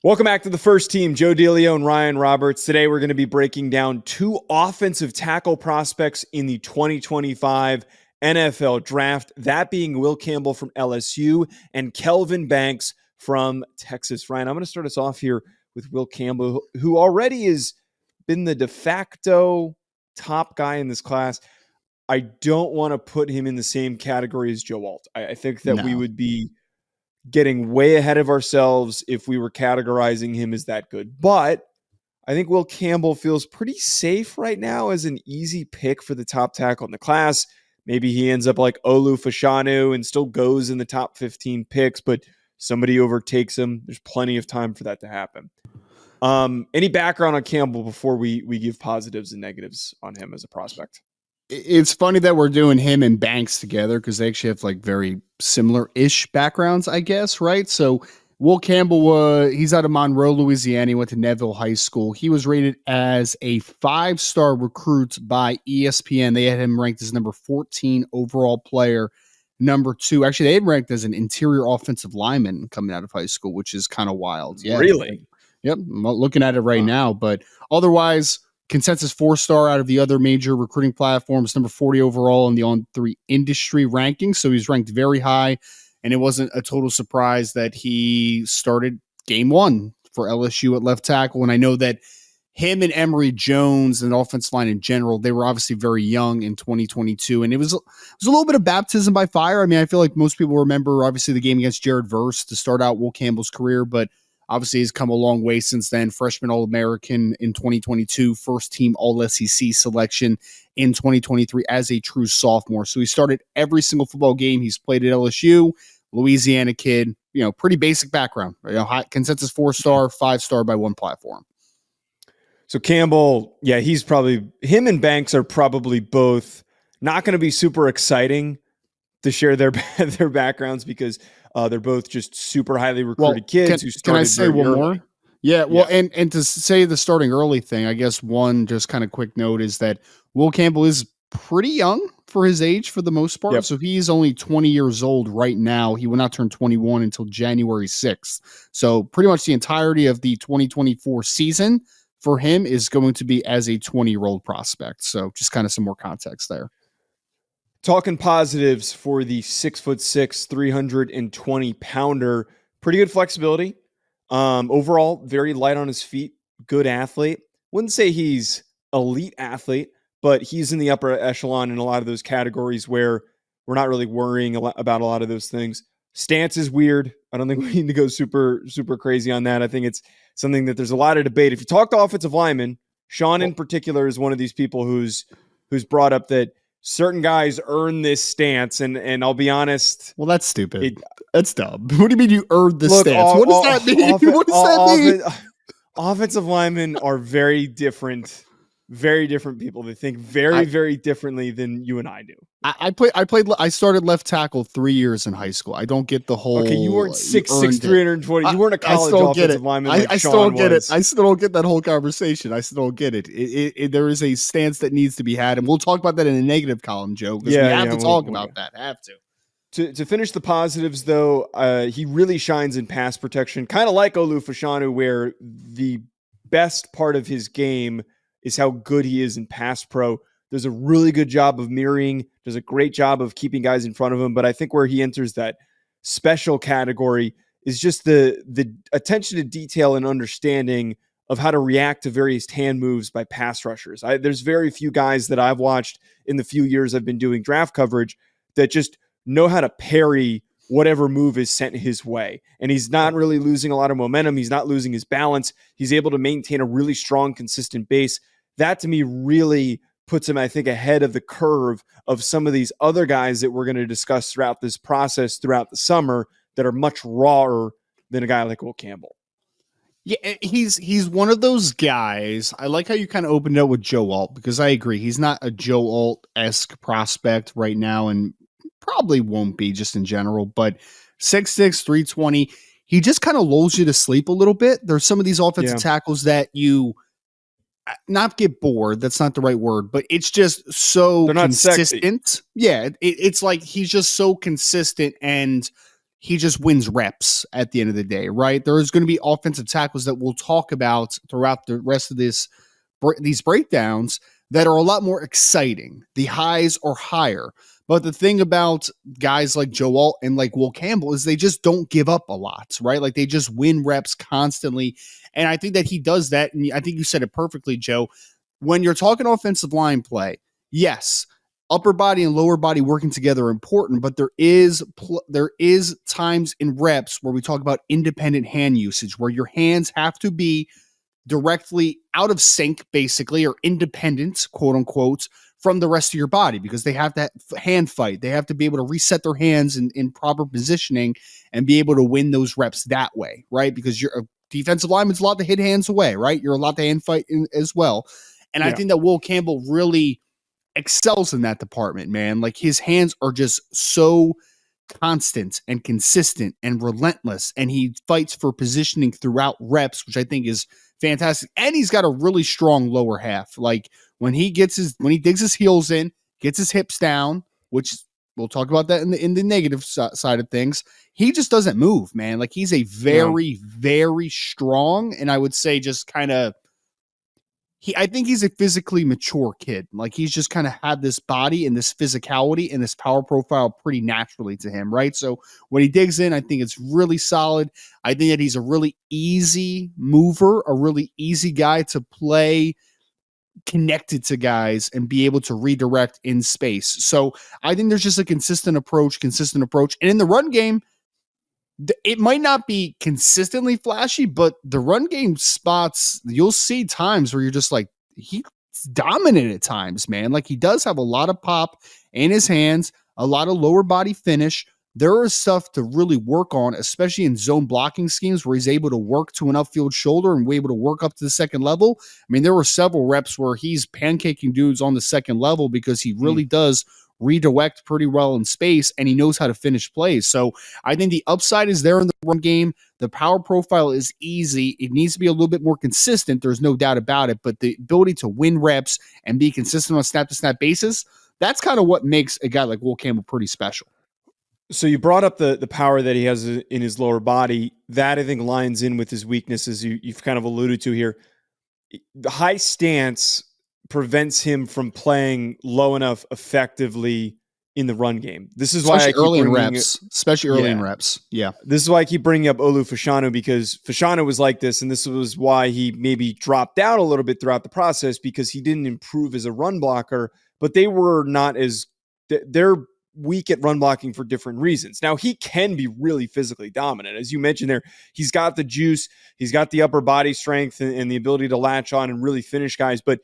Welcome back to the first team. Joe DeLeone and Ryan Roberts. Today we're going to be breaking down two offensive tackle prospects in the 2025 NFL Draft, that being Will Campbell from LSU and Kelvin Banks from Texas. Ryan, I'm going to start us off here with Will Campbell, who already has been the de facto top guy in this class. I don't want to put him in the same category as Joe Alt. I think that we would be getting way ahead of ourselves if we were categorizing him as that good. But I think Will Campbell feels pretty safe right now as an easy pick for the top tackle in the class. Maybe he ends up like Olu Fashanu and still goes in the top 15 picks, but somebody overtakes him. There's plenty of time for that to happen. Any background on Campbell before we give positives and negatives on him as a prospect? It's funny that we're doing him and Banks together because they actually have like very similar-ish backgrounds, I guess, right? So Will Campbell, he's out of Monroe, Louisiana. He went to Neville High School. He was rated as a 5-star recruit by ESPN. They had him ranked as number 14 overall player. Number 2, actually, they had ranked as an interior offensive lineman coming out of high school, which is kind of wild. Yeah, really? Yep, I'm looking at it right now. But otherwise, consensus 4-star out of the other major recruiting platforms, number 40 overall in the On3 industry rankings. So he's ranked very high, and it wasn't a total surprise that he started game 1 for LSU at left tackle. And I know that him and Emory Jones and the offensive line in general, they were obviously very young in 2022, and it was a little bit of baptism by fire. I mean, I feel like most people remember obviously the game against Jared Verse to start out Will Campbell's career, but obviously he's come a long way since then. Freshman All-American in 2022, first-team All-SEC selection in 2023 as a true sophomore. So he started every single football game he's played at LSU. Louisiana kid, pretty basic background. High, consensus 4-star, 5-star by one platform. So Campbell, yeah, him and Banks are probably both not going to be super exciting to share their backgrounds because they're both just super highly recruited kids who started. Can I say one more? Yeah, well, yeah. And to say the starting early thing, I guess one just kind of quick note is that Will Campbell is pretty young for his age for the most part. Yep. So he's only 20 years old right now. He will not turn 21 until January 6th. So pretty much the entirety of the 2024 season for him is going to be as a 20-year-old prospect. So just kind of some more context there. Talking positives for the 6'6", 320-pounder, pretty good flexibility. Overall, very light on his feet, good athlete. Wouldn't say he's elite athlete, but he's in the upper echelon in a lot of those categories where we're not really worrying about a lot of those things. Stance is weird. I don't think we need to go super, super crazy on that. I think it's something that there's a lot of debate. If you talk to offensive linemen, Sean in particular is one of these people who's brought up that certain guys earn this stance, and I'll be honest. Well, that's stupid. That's dumb. What do you mean you earned the stance? What does that mean? What does that mean? Offensive linemen are very different people. They think very differently than you and I do. I started left tackle 3 years in high school. I don't get the whole. Okay, you weren't 6'6", 320. You weren't a college offensive lineman. I still don't get it. I still don't get that whole conversation. I still don't get it. There is a stance that needs to be had, and we'll talk about that in the negative column, Joe. Because we have to talk about that. Have to. To finish the positives, though, he really shines in pass protection, kind of like Olu Fashanu, where the best part of his game is how good he is in pass pro. Does a really good job of mirroring, does a great job of keeping guys in front of him. But I think where he enters that special category is just the attention to detail and understanding of how to react to various hand moves by pass rushers. There's very few guys that I've watched in the few years I've been doing draft coverage that just know how to parry whatever move is sent his way. And he's not really losing a lot of momentum. He's not losing his balance. He's able to maintain a really strong, consistent base. That to me really puts him, I think, ahead of the curve of some of these other guys that we're going to discuss throughout this process throughout the summer that are much rawer than a guy like Will Campbell. Yeah, he's one of those guys. I like how you kind of opened it up with Joe Alt, because I agree. He's not a Joe Alt-esque prospect right now, and probably won't be just in general, but 6'6", 320, he just kind of lulls you to sleep a little bit. There's some of these offensive tackles that you not get bored. That's not the right word, but it's just so consistent. Yeah. It's like, he's just so consistent, and he just wins reps at the end of the day, right? There's going to be offensive tackles that we'll talk about throughout the rest of these breakdowns that are a lot more exciting. The highs are higher. But the thing about guys like Joe Alt and like Will Campbell is they just don't give up a lot, right? Like they just win reps constantly. And I think that he does that. And I think you said it perfectly, Joe. When you're talking offensive line play, yes, upper body and lower body working together are important, but there is times in reps where we talk about independent hand usage, where your hands have to be directly out of sync, basically, or independent, quote unquote, from the rest of your body, because they have that hand fight. They have to be able to reset their hands in proper positioning and be able to win those reps that way, right? Because you're a defensive lineman's allowed to hit hands away, right? You're allowed to hand fight as well. And I think that Will Campbell really excels in that department, man. Like his hands are just so constant and consistent and relentless, and he fights for positioning throughout reps, which I think is fantastic. And he's got a really strong lower half. Like when he digs his heels in, gets his hips down, which we'll talk about that in the negative side of things. He just doesn't move, man. Like he's a very, very strong, and I would say just kind of I think he's a physically mature kid. Like he's just kind of had this body and this physicality and this power profile pretty naturally to him, right? So when he digs in, I think it's really solid. I think that he's a really easy mover, a really easy guy to play connected to guys and be able to redirect in space. So I think there's just a consistent approach. And in the run game, it might not be consistently flashy, but the run game spots, you'll see times where you're just like, he's dominant at times, man. Like he does have a lot of pop in his hands, a lot of lower body finish. There is stuff to really work on, especially in zone blocking schemes where he's able to work to an upfield shoulder and we're able to work up to the second level. I mean, there were several reps where he's pancaking dudes on the second level because he really does redirect pretty well in space, and he knows how to finish plays. So I think the upside is there in the run game. The power profile is easy. It needs to be a little bit more consistent. There's no doubt about it, but the ability to win reps and be consistent on a snap-to-snap basis, that's kind of what makes a guy like Will Campbell pretty special. So you brought up the power that he has in his lower body. That I think lines in with his weaknesses you've kind of alluded to here. The high stance prevents him from playing low enough effectively in the run game. This is why I keep early in reps. Yeah. This is why I keep bringing up Olu Fashanu, because Fashanu was like this, and this was why he maybe dropped out a little bit throughout the process, because he didn't improve as a run blocker, but they were not as they're weak at run blocking for different reasons. Now he can be really physically dominant. As you mentioned there, he's got the juice, he's got the upper body strength and the ability to latch on and really finish guys. But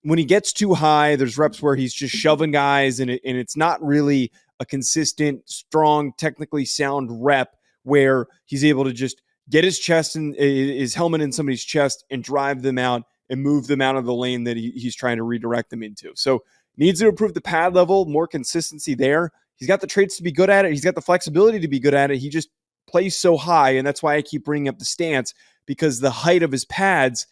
when he gets too high, there's reps where he's just shoving guys and it's not really a consistent, strong, technically sound rep where he's able to just get his chest and his helmet in somebody's chest and drive them out and move them out of the lane that he's trying to redirect them into. So needs to improve the pad level, more consistency there. He's got the traits to be good at it. He's got the flexibility to be good at it. He just plays so high, and that's why I keep bringing up the stance, because the height of his pads,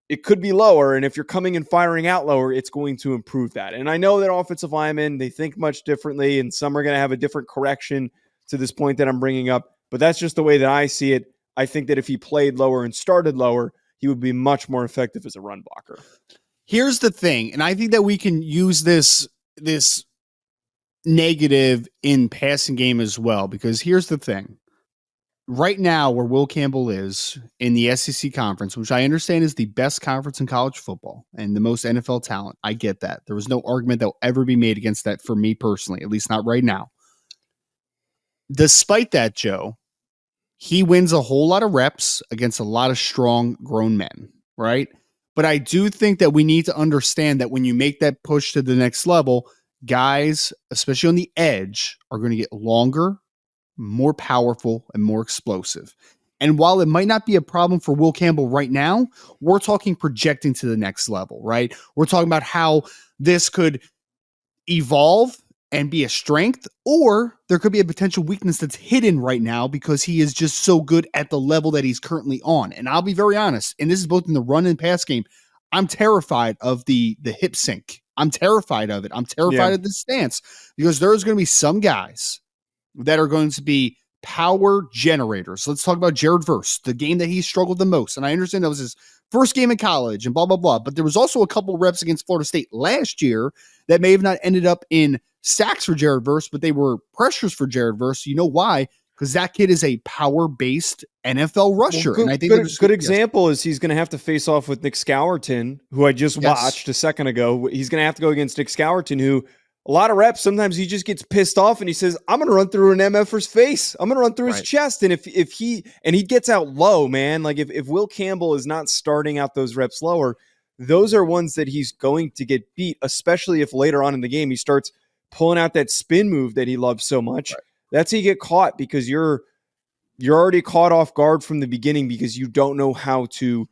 it could be lower, and if you're coming and firing out lower, it's going to improve that. And I know that offensive linemen, they think much differently, and some are going to have a different correction to this point that I'm bringing up, but that's just the way that I see it. I think that if he played lower and started lower, he would be much more effective as a run blocker. Here's the thing, and I think that we can use this negative in passing game as well, because here's the thing. Right now, where Will Campbell is in the SEC conference, which I understand is the best conference in college football and the most NFL talent, I get that. There was no argument that will ever be made against that for me personally, at least not right now. Despite that, Joe, he wins a whole lot of reps against a lot of strong grown men, right? But I do think that we need to understand that when you make that push to the next level, guys, especially on the edge, are going to get longer, more powerful, and more explosive. And while it might not be a problem for Will Campbell right now, we're talking projecting to the next level, right? We're talking about how this could evolve and be a strength, or there could be a potential weakness that's hidden right now because he is just so good at the level that he's currently on. And I'll be very honest, and this is both in the run and pass game, I'm terrified of the hip sync. I'm terrified of it. I'm terrified of the stance, because there's going to be some guys that are going to be power generators. Let's talk about Jared Verse, the game that he struggled the most. And I understand that was his first game in college and blah, blah, blah. But there was also a couple reps against Florida State last year that may have not ended up in sacks for Jared Verse, but they were pressures for Jared Verse. You know why? Because that kid is a power-based NFL rusher. Well, good, and I think good example is he's going to have to face off with Nick Scourton, who I just watched a second ago. He's going to have to go against Nick Scourton, who a lot of reps, sometimes he just gets pissed off and he says, I'm going to run through an MFer's face. I'm going to run through his chest. And if he gets out low, man, like if Will Campbell is not starting out those reps lower, those are ones that he's going to get beat, especially if later on in the game he starts pulling out that spin move that he loves so much. Right. That's how you get caught, because you're already caught off guard from the beginning because you don't know how to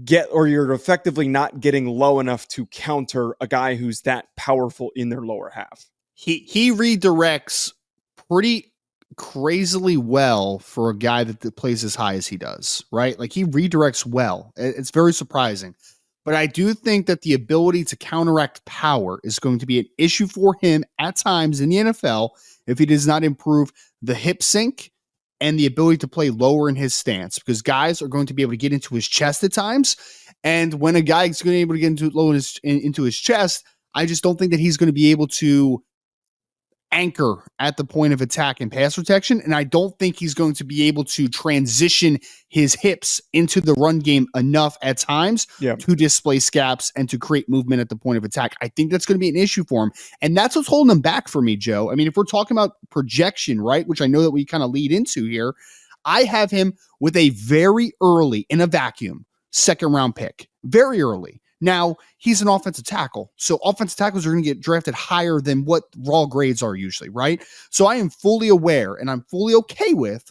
get, or you're effectively not getting low enough to counter a guy who's that powerful in their lower half. He redirects pretty crazily well for a guy that plays as high as he does, right? Like he redirects well. It's very surprising. But I do think that the ability to counteract power is going to be an issue for him at times in the NFL if he does not improve the hip sync and the ability to play lower in his stance, because guys are going to be able to get into his chest at times. And when a guy is going to be able to get into his chest, I just don't think that he's going to be able to anchor at the point of attack and pass protection. And I don't think he's going to be able to transition his hips into the run game enough at times to displace gaps and to create movement at the point of attack. I think that's going to be an issue for him. And that's what's holding him back for me, Joe. I mean, if we're talking about projection, right, which I know that we kind of lead into here, I have him with a very early, in a vacuum, second round pick, very early. Now, he's an offensive tackle, so offensive tackles are going to get drafted higher than what raw grades are usually, right? So I am fully aware, and I'm fully okay with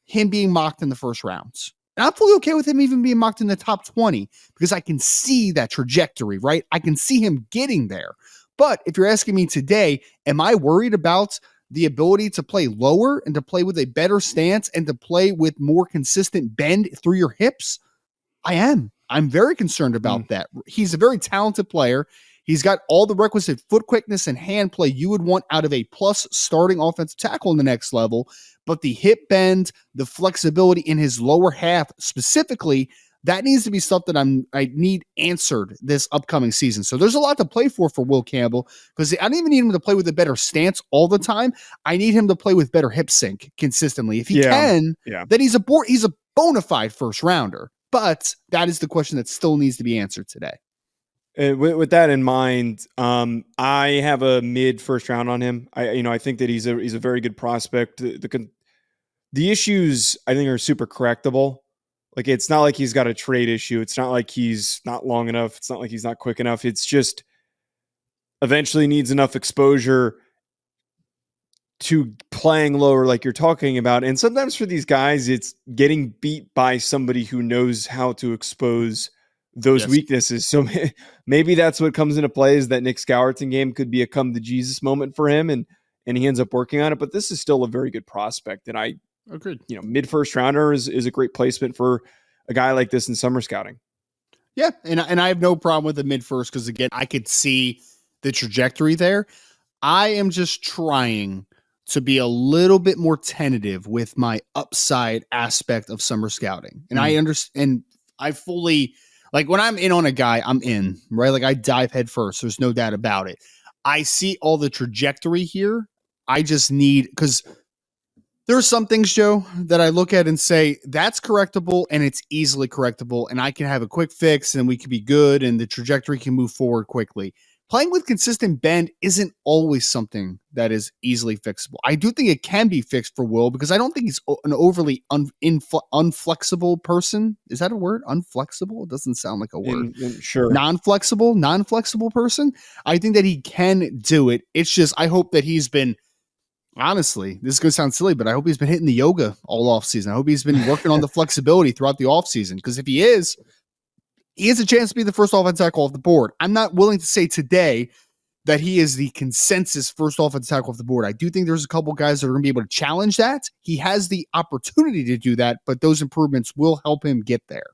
him being mocked in the first rounds. And I'm fully okay with him even being mocked in the top 20 because I can see that trajectory, right? I can see him getting there. But if you're asking me today, am I worried about the ability to play lower and to play with a better stance and to play with more consistent bend through your hips? I am. I'm very concerned about that. He's a very talented player. He's got all the requisite foot quickness and hand play you would want out of a plus starting offensive tackle in the next level. But the hip bend, the flexibility in his lower half specifically, that needs to be stuff that I need answered this upcoming season. So there's a lot to play for Will Campbell, because I don't even need him to play with a better stance all the time. I need him to play with better hip sync consistently. If he can, then he's a bona fide first rounder. But that is the question that still needs to be answered today. With that in mind, I have a mid first round on him. I think that he's a very good prospect. The issues I think are super correctable. Like, it's not like he's got a trade issue. It's not like he's not long enough. It's not like he's not quick enough. It's just eventually needs enough exposure to playing lower like you're talking about. And sometimes for these guys, it's getting beat by somebody who knows how to expose those weaknesses. So maybe that's what comes into play, is that Nick Scourton game could be a come to Jesus moment for him, and he ends up working on it. But this is still a very good prospect. And I agreed. Mid first rounder is a great placement for a guy like this in summer scouting. Yeah. And I have no problem with the mid first, because again, I could see the trajectory there. I am just trying to be a little bit more tentative with my upside aspect of summer scouting. And I understand, I fully, like, when I'm in on a guy, I'm in, right? Like, I dive head first. There's no doubt about it. I see all the trajectory here. I just need, because there are some things, Joe, that I look at and say, that's correctable, and it's easily correctable, and I can have a quick fix, and we can be good, and the trajectory can move forward quickly. Playing with consistent bend isn't always something that is easily fixable. I do think it can be fixed for Will, because I don't think he's an overly unflexible person. Is that a word? Unflexible? It doesn't sound like a word. Sure. Non-flexible person. I think that he can do it. It's just, I hope that he's been, honestly, this is going to sound silly, but I hope he's been hitting the yoga all off season. I hope he's been working on the flexibility throughout the off season, because if he has a chance to be the first offensive tackle off the board. I'm not willing to say today that he is the consensus first offensive tackle off the board. I do think there's a couple guys that are going to be able to challenge that. He has the opportunity to do that, but those improvements will help him get there.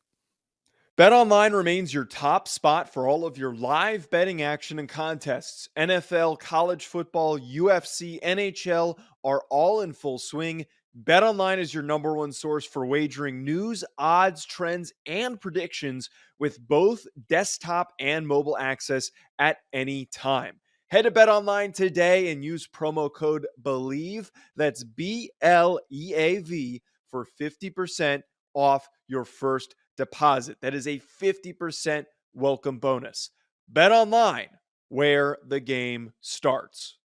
BetOnline remains your top spot for all of your live betting action and contests. NFL, college football, UFC, NHL are all in full swing. BetOnline is your number one source for wagering news, odds, trends, and predictions with both desktop and mobile access at any time. Head to BetOnline today and use promo code BELIEVE, that's BLEAV, for 50% off your first deposit. That is a 50% welcome bonus. BetOnline, where the game starts.